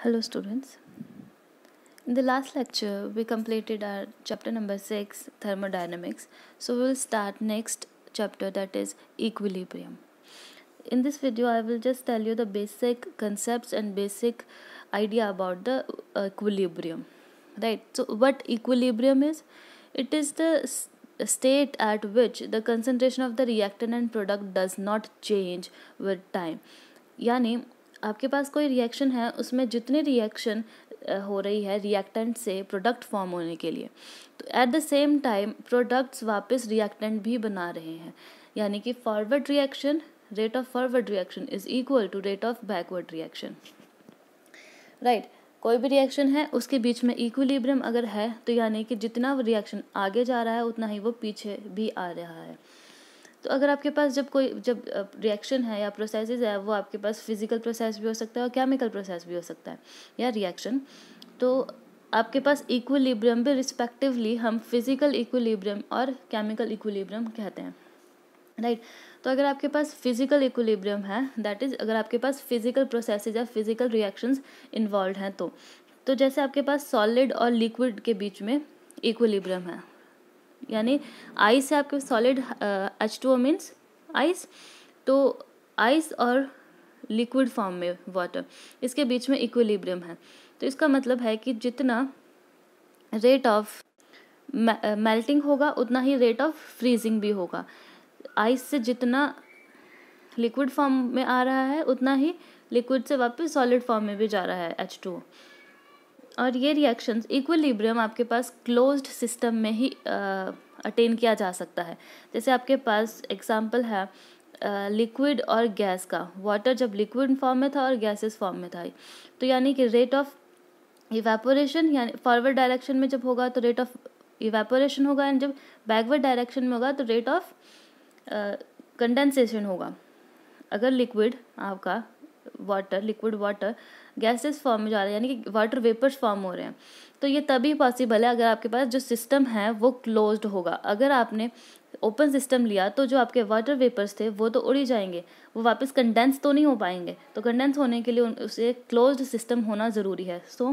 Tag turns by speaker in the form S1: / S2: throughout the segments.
S1: Hello students. In the last lecture we completed our chapter number 6 thermodynamics. So we will start next chapter, that is equilibrium. In this video I will just tell you the basic concepts and basic idea about the equilibrium. Right. So what equilibrium is? It is the state at which the concentration of the reactant and product does not change with time. यानी आपके पास कोई reaction है, उसमें जितनी reaction हो रही है reactant से प्रोडक्ट फॉर्म होने के लिए, तो at the same time products वापस रिएक्टेंट भी बना रहे हैं, यानी कि forward reaction, rate of forward reaction is equal to rate of backward reaction. Right. कोई भी रिएक्शन है उसके बीच में इक्विलिब्रियम अगर है तो यानी कि जितना रिएक्शन आगे जा रहा है उतना ही वो पीछे भी आ रहा है. तो अगर आपके पास जब रिएक्शन है या प्रोसेसेस है, वो आपके पास फिजिकल प्रोसेस भी हो सकता है और केमिकल प्रोसेस भी हो सकता है या रिएक्शन, तो आपके पास इक्विलिब्रियम भी रिस्पेक्टिवली हम फिजिकल इक्विलिब्रियम और केमिकल इक्विलिब्रियम कहते हैं. राइट. तो अगर आपके पास फिजिकल इक्विलिब्रियम है, दैट इज अगर आपके पास फिजिकल प्रोसेसेस या फिजिकल रिएक्शंस इन्वॉल्व हैं, तो जैसे आपके पास सॉलिड और लिक्विड के बीच में इक्विलिब्रियम है, यानी आइस है आपके सॉलिड, H2O मीन्स आइस, तो आइस और लिक्विड फॉर्म में वाटर, इसके बीच में इक्विलिब्रियम है. तो इसका मतलब है कि जितना रेट ऑफ मेल्टिंग होगा उतना ही रेट ऑफ फ्रीजिंग भी होगा. आइस से जितना लिक्विड फॉर्म में आ रहा है उतना ही लिक्विड से वापस सॉलिड फॉर्म में भी जा रहा है H2O. और ये रिएक्शंस इक्विलिब्रियम आपके पास क्लोज्ड सिस्टम में ही अटेन किया जा सकता है. जैसे आपके पास एग्जांपल है लिक्विड और गैस का. वाटर जब लिक्विड फॉर्म में था और गैसेस फॉर्म में था, तो यानी कि रेट ऑफ इवेपोरेशन यानी फॉरवर्ड डायरेक्शन में जब होगा तो रेट ऑफ इवेपोरेशन होगा, एंड जब बैकवर्ड डायरेक्शन में होगा तो रेट ऑफ कंडेंसेशन होगा. अगर लिक्विड आपका water, liquid water gases form में जा रहा है, यानी कि वाटर वेपर्स फॉर्म हो रहे हैं, तो ये तभी पॉसिबल है अगर आपके पास जो सिस्टम है वो क्लोज्ड होगा. अगर आपने ओपन सिस्टम लिया तो जो आपके वाटर वेपर्स थे वो तो उड़ ही जाएंगे, वो वापस कंडेंस तो नहीं हो पाएंगे. तो कंडेंस होने के लिए उसे क्लोज्ड सिस्टम होना ज़रूरी है. So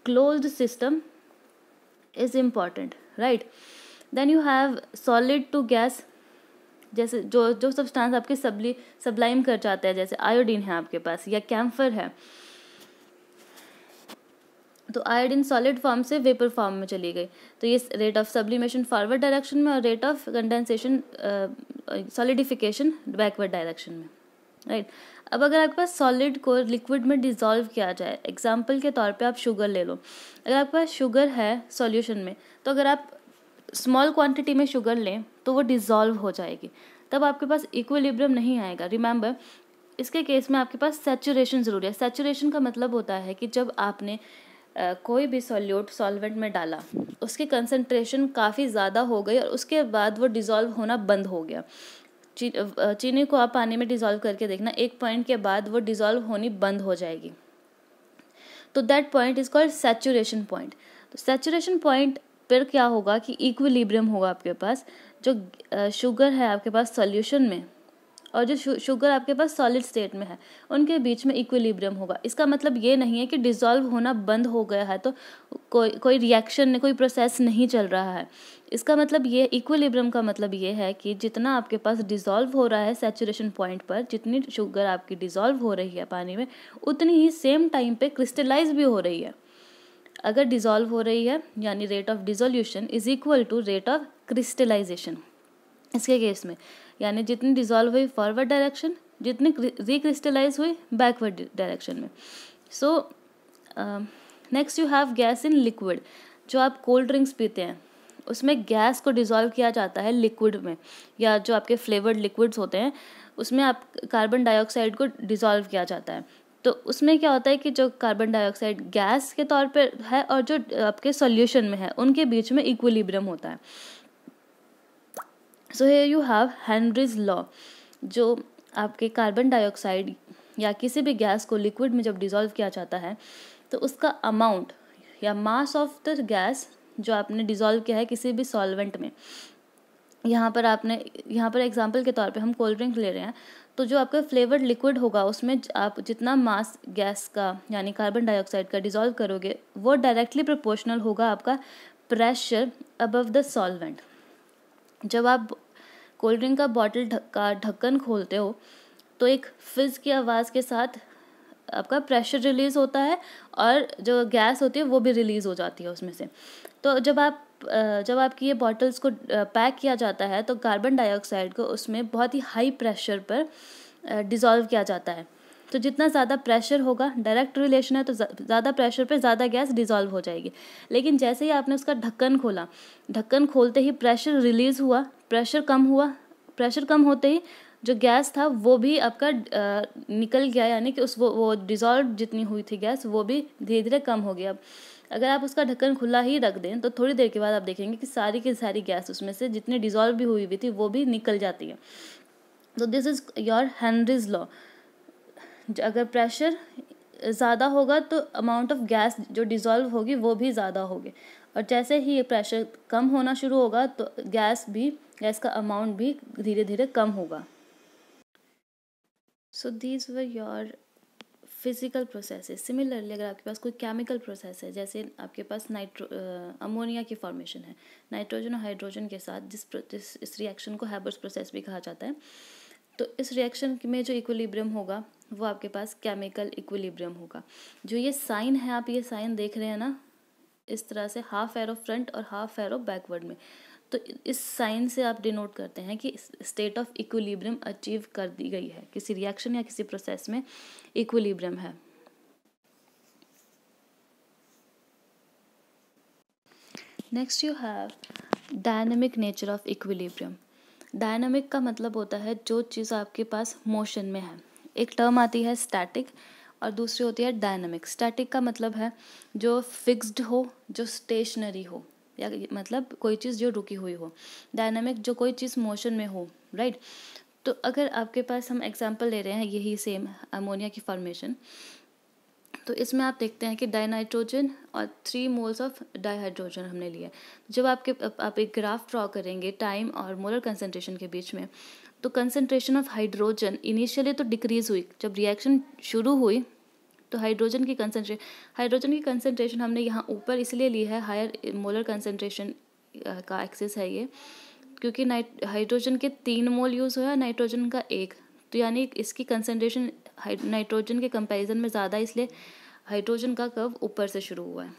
S1: closed system is important. Right. Then you have solid to gas. जैसे जो सब्सटेंस आपके सबलाइम कर जाता है, जैसे आयोडीन है आपके पास या कैम्फर है, तो आयोडीन सॉलिड फॉर्म से वेपर फॉर्म में चली गई, तो ये rate of sublimation forward direction में और rate of condensation solidification backward direction में. राइट. अब अगर आपके पास सॉलिड को लिक्विड में डिसॉल्व किया जाए, एग्जांपल के तौर पे आप शुगर ले लो. अगर आपके पास शुगर है सॉल्यूशन में, तो अगर आप स्मॉल क्वांटिटी में शुगर लें तो वो डिसॉल्व हो जाएगी, तब आपके पास इक्विलिब्रियम नहीं आएगा. रिमेंबर, इसके केस में आपके पास सैचुरेशन ज़रूरी है. सैचुरेशन का मतलब होता है कि जब आपने कोई भी सॉल्यूट सॉल्वेंट में डाला, उसकी कंसंट्रेशन काफ़ी ज़्यादा हो गई और उसके बाद वो डिसॉल्व होना बंद हो गया. चीनी को आप पानी में डिसॉल्व करके देखना, एक पॉइंट के बाद वो डिसॉल्व होनी बंद हो जाएगी, तो that point is called saturation point. तो सैचुरेशन पॉइंट पर क्या होगा कि इक्विलिब्रियम होगा आपके पास. जो शुगर है आपके पास सॉल्यूशन में और जो शुगर आपके पास सॉलिड स्टेट में है, उनके बीच में इक्विलिब्रियम होगा. इसका मतलब ये नहीं है कि डिसॉल्व होना बंद हो गया है तो कोई रिएक्शन, कोई प्रोसेस नहीं चल रहा है. इसका मतलब ये, इक्विलिब्रियम का मतलब ये है कि जितना आपके पास डिसॉल्व हो रहा है सैचुरेशन पॉइंट पर, जितनी शुगर आपकी डिसॉल्व हो रही है पानी में, उतनी ही सेम टाइम पे क्रिस्टलाइज भी हो रही है. अगर डिसॉल्व हो रही है यानी rate of dissolution is equal to rate of crystallization. इसके केस में यानी जितनी डिसॉल्व हुई फॉरवर्ड डायरेक्शन, जितनी रिक्रिस्टलाइज हुई बैकवर्ड डायरेक्शन में. So next you have gas in liquid. जो आप कोल्ड ड्रिंक्स पीते हैं उसमें गैस को डिसॉल्व किया जाता है लिक्विड में, या जो आपके फ्लेवर्ड लिक्विड्स होते हैं उसमें आप कार्बन डाइऑक्साइड को डिसॉल्व किया जाता है. तो उसमें क्या होता है कि जो कार्बन डाइऑक्साइड गैस के तौर पर है और जो आपके सॉल्यूशन में है, उनके बीच में इक्विलिब्रियम होता है. So here you have Henry's law. जो आपके कार्बन डाइऑक्साइड या किसी भी गैस को लिक्विड में जब डिसॉल्व किया जाता है, तो उसका अमाउंट या मास ऑफ द गैस जो आपने डिसॉल्व किया है किसी भी सॉल्वेंट में, यहाँ पर एग्जांपल के तौर पे हम कोल्ड ड्रिंक ले रहे हैं, तो जो आपका फ्लेवर्ड लिक्विड होगा उसमें आप जितना मास गैस का यानी कार्बन डाइऑक्साइड का डिसॉल्व करोगे वो डायरेक्टली प्रोपोर्शनल होगा आपका प्रेशर अबव द सॉल्वेंट। जब आप कोल्ड ड्रिंक का बॉटल का ढक्कन खोलते हो तो एक फिज की आवाज़ के साथ आपका प्रेशर रिलीज़ होता है और जो गैस होती है वो भी रिलीज़ हो जाती है उसमें से। तो जब आपकी ये बॉटल्स को पैक किया जाता है तो कार्बन डाइऑक्साइड को उसमें बहुत ही हाई प्रेशर पर डिज़ोल्व किया जाता है। तो जितना ज़्यादा प्रेशर होगा, डायरेक्ट रिलेशन है, तो ज़्यादा प्रेशर पे ज़्यादा गैस डिज़ोल्व हो जाएगी। लेकिन जैसे ही आपने उसका ढक्कन खोला, ढक्कन खोलते ही प्रेशर रिलीज़ हुआ, प्रेशर कम होते ही जो गैस था वो भी आपका निकल गया, यानी कि वो डिज़ोल्व जितनी हुई थी गैस वो भी धीरे धीरे कम हो गया। अब अगर आप उसका ढक्कन खुला ही रख दें तो थोड़ी देर के बाद आप देखेंगे कि सारी की सारी गैस उसमें से जितनी डिज़ोल्व भी हुई थी वो भी निकल जाती है। तो this is your Henry's law. अगर प्रेशर ज़्यादा होगा तो अमाउंट ऑफ गैस जो डिज़ोल्व होगी वो भी ज़्यादा होगी, और जैसे ही ये प्रेशर कम होना शुरू होगा तो गैस का अमाउंट भी धीरे धीरे कम होगा। So these were your physical processes. Similarly अगर आपके पास कोई केमिकल प्रोसेस है, जैसे आपके पास अमोनिया की फॉर्मेशन है नाइट्रोजन और हाइड्रोजन के साथ, इस रिएक्शन को हैबर्स प्रोसेस भी कहा जाता है। तो इस रिएक्शन में जो इक्विलिब्रियम होगा वो आपके पास केमिकल इक्विलिब्रियम होगा। जो ये साइन है, आप ये साइन देख रहे हैं ना, इस तरह से हाफ एरो फ्रंट और हाफ एरो बैकवर्ड में, तो इस साइन से आप डिनोट करते हैं कि स्टेट ऑफ इक्विलिब्रियम अचीव कर दी गई है, किसी रिएक्शन या किसी प्रोसेस में इक्विलिब्रियम है। Next you have dynamic nature of equilibrium. Dynamic का मतलब होता है जो चीज़ आपके पास मोशन में है। एक टर्म आती है स्टैटिक और दूसरी होती है डायनामिक। स्टैटिक का मतलब है जो फिक्स्ड हो, जो स्टेशनरी हो, या मतलब कोई चीज़ जो रुकी हुई हो। डायनामिक जो कोई चीज़ मोशन में हो, राइट। तो अगर आपके पास हम एग्जांपल ले रहे हैं यही सेम अमोनिया की फॉर्मेशन, तो इसमें आप देखते हैं कि डाइनाइट्रोजन और 3 मोल्स ऑफ डाइहाइड्रोजन हमने लिया। जब आप एक ग्राफ ड्रॉ करेंगे टाइम और मोलर कंसंट्रेशन के बीच में, तो कंसंट्रेशन ऑफ हाइड्रोजन इनिशियली तो डिक्रीज हुई। जब रिएक्शन शुरू हुई तो हाइड्रोजन की कंसंट्रेशन हमने यहाँ ऊपर इसलिए ली है, हायर मोलर कंसंट्रेशन का एक्सेस है ये, क्योंकि हाइड्रोजन के 3 मोल यूज़ हुआ, नाइट्रोजन का 1, तो यानी इसकी कंसंट्रेशन नाइट्रोजन के कंपैरिजन में ज़्यादा, इसलिए हाइड्रोजन का कर्व ऊपर से शुरू हुआ है।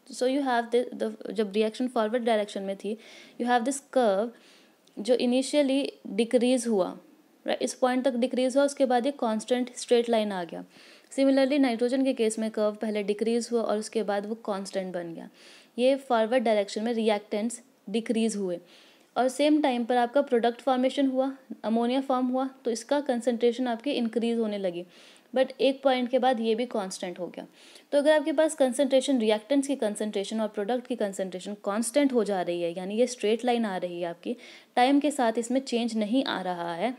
S1: सो यू हैव जब रिएक्शन फॉरवर्ड डायरेक्शन में थी, यू हैव दिस कर्व जो इनिशियली डिक्रीज हुआ, राइट, इस पॉइंट तक डिक्रीज हुआ, उसके बाद ये कांस्टेंट स्ट्रेट लाइन आ गया। सिमिलरली नाइट्रोजन के केस में कर्व पहले डिक्रीज हुआ और उसके बाद वो कांस्टेंट बन गया। ये फॉरवर्ड डायरेक्शन में रिएक्टेंट्स डिक्रीज हुए और सेम टाइम पर आपका प्रोडक्ट फॉर्मेशन हुआ, अमोनिया फॉर्म हुआ, तो इसका कंसंट्रेशन आपकी इंक्रीज होने लगी, बट एक पॉइंट के बाद ये भी कांस्टेंट हो गया। तो अगर आपके पास कंसंट्रेशन, रिएक्टेंट्स की कंसंट्रेशन और प्रोडक्ट की कंसंट्रेशन कांस्टेंट हो जा रही है, यानी ये स्ट्रेट लाइन आ रही है आपकी, टाइम के साथ इसमें चेंज नहीं आ रहा है,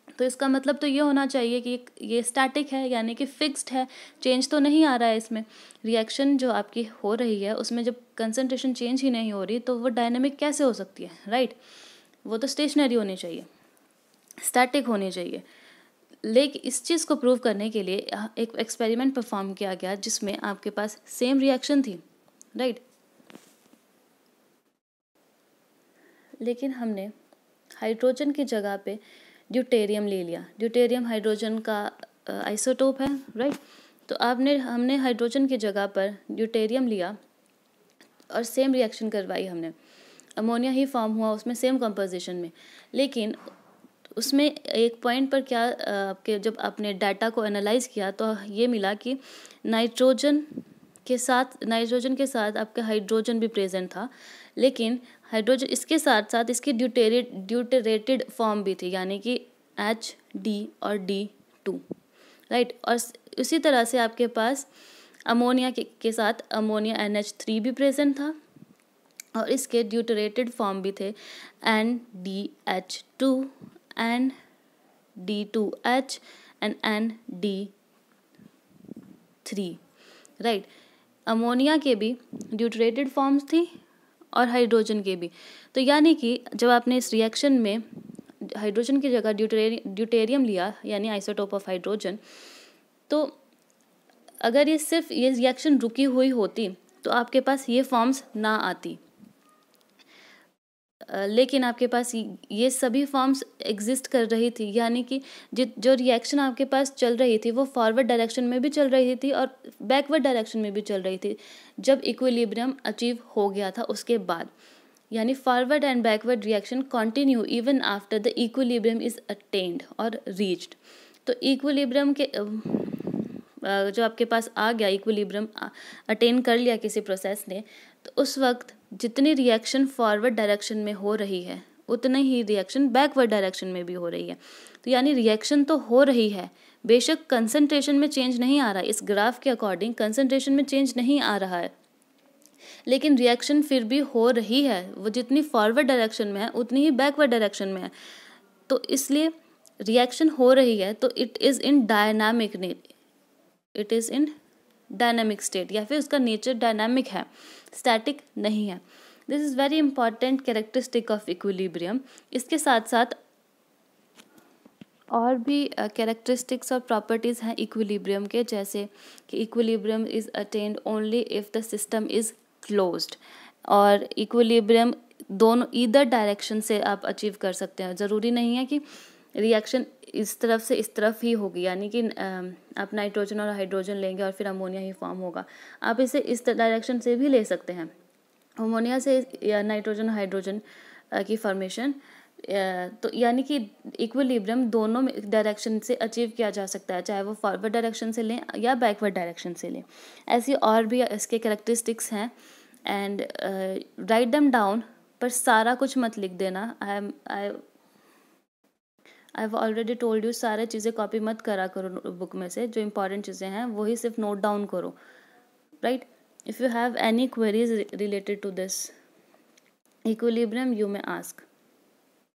S1: तो इसका मतलब तो ये होना चाहिए कि ये स्टैटिक है, यानी कि फिक्स्ड है, चेंज तो नहीं आ रहा है इसमें। रिएक्शन जो आपकी हो रही है उसमें जब कंसंट्रेशन चेंज ही नहीं हो रही तो वो डायनेमिक कैसे हो सकती है, राइट। वो तो स्टेशनरी होनी चाहिए, स्टैटिक होनी चाहिए। लेकिन इस चीज़ को प्रूव करने के लिए एक एक्सपेरिमेंट परफॉर्म किया गया जिसमें आपके पास सेम रिएक्शन थी, राइट, लेकिन हमने हाइड्रोजन की जगह पे ड्यूटेरियम ले लिया। ड्यूटेरियम हाइड्रोजन का आइसोटोप है, राइट। तो हमने हाइड्रोजन की जगह पर ड्यूटेरियम लिया और सेम रिएक्शन करवाई हमने, अमोनिया ही फॉर्म हुआ उसमें सेम कंपोजिशन में। लेकिन उसमें एक पॉइंट पर क्या आपके जब आपने डाटा को एनालाइज किया तो ये मिला कि नाइट्रोजन के साथ आपका हाइड्रोजन भी प्रेजेंट था, लेकिन हाइड्रोजन इसके साथ साथ इसकी ड्यूटेरेटेड फॉर्म भी थी, यानी कि HD और D2, राइट। और उसी तरह से आपके पास अमोनिया के साथ अमोनिया NH3 भी प्रेजेंट था और इसके ड्यूटेरेटेड फॉर्म भी थे NDH2 and D2H and ND3, right. Ammonia के भी ड्यूटेरेटेड फॉर्म्स थी और हाइड्रोजन के भी। तो यानी कि जब आपने इस रिएक्शन में हाइड्रोजन की जगह ड्यूटेरियम लिया, यानी आइसोटोप ऑफ हाइड्रोजन, तो अगर ये रिएक्शन रुकी हुई होती तो आपके पास ये फॉर्म्स ना आती, लेकिन आपके पास ये सभी फॉर्म्स एग्जिस्ट कर रही थी। यानी कि जो रिएक्शन आपके पास चल रही थी वो फॉरवर्ड डायरेक्शन में भी चल रही थी और बैकवर्ड डायरेक्शन में भी चल रही थी जब इक्विलिब्रियम अचीव हो गया था उसके बाद। यानी forward and backward reaction continue even after the equilibrium is attend और रीच्ड। तो इक्विलिब्रियम के जो आपके पास आ गया, इक्विलिब्रियम अटेन कर लिया किसी प्रोसेस ने, तो उस वक्त जितनी रिएक्शन फॉरवर्ड डायरेक्शन में हो रही है उतनी ही रिएक्शन बैकवर्ड डायरेक्शन में भी हो रही है। तो यानी रिएक्शन तो हो रही है, बेशक कंसंट्रेशन में चेंज नहीं आ रहा है, इस ग्राफ के अकॉर्डिंग कंसंट्रेशन में चेंज नहीं आ रहा है, लेकिन रिएक्शन फिर भी हो रही है। वो जितनी फॉरवर्ड डायरेक्शन में है उतनी ही बैकवर्ड डायरेक्शन में है। तो इसलिए रिएक्शन हो रही है तो it is in dynamic state, या फिर उसका नेचर डायनामिक है, स्टैटिक नहीं है। This is very important characteristic of equilibrium. इसके साथ साथ और भी कैरेक्टरिस्टिक्स और प्रॉपर्टीज़ हैं इक्विलिब्रियम के, जैसे कि equilibrium is attend only if the system is closed, और इक्विलिब्रियम दोनों ईदर डायरेक्शन से आप अचीव कर सकते हैं। ज़रूरी नहीं है कि रिएक्शन इस तरफ से इस तरफ ही होगी, यानी कि आप नाइट्रोजन और हाइड्रोजन लेंगे और फिर अमोनिया ही फॉर्म होगा। आप इसे इस डायरेक्शन से भी ले सकते हैं, अमोनिया से या नाइट्रोजन हाइड्रोजन की फॉर्मेशन। तो यानी कि इक्विलिब्रियम दोनों डायरेक्शन से अचीव किया जा सकता है, चाहे वो फॉरवर्ड डायरेक्शन से लें या बैकवर्ड डायरेक्शन से लें। ऐसी और भी इसके कैरेक्टरिस्टिक्स हैं, एंड राइट देम डाउन, पर सारा कुछ मत लिख देना। I have already told you, सारे चीज़ें कॉपी मत करा करो बुक में से, जो इंपॉर्टेंट चीज़ें हैं वही सिर्फ नोट डाउन करो, right. If you have any queries related to this equilibrium you may ask.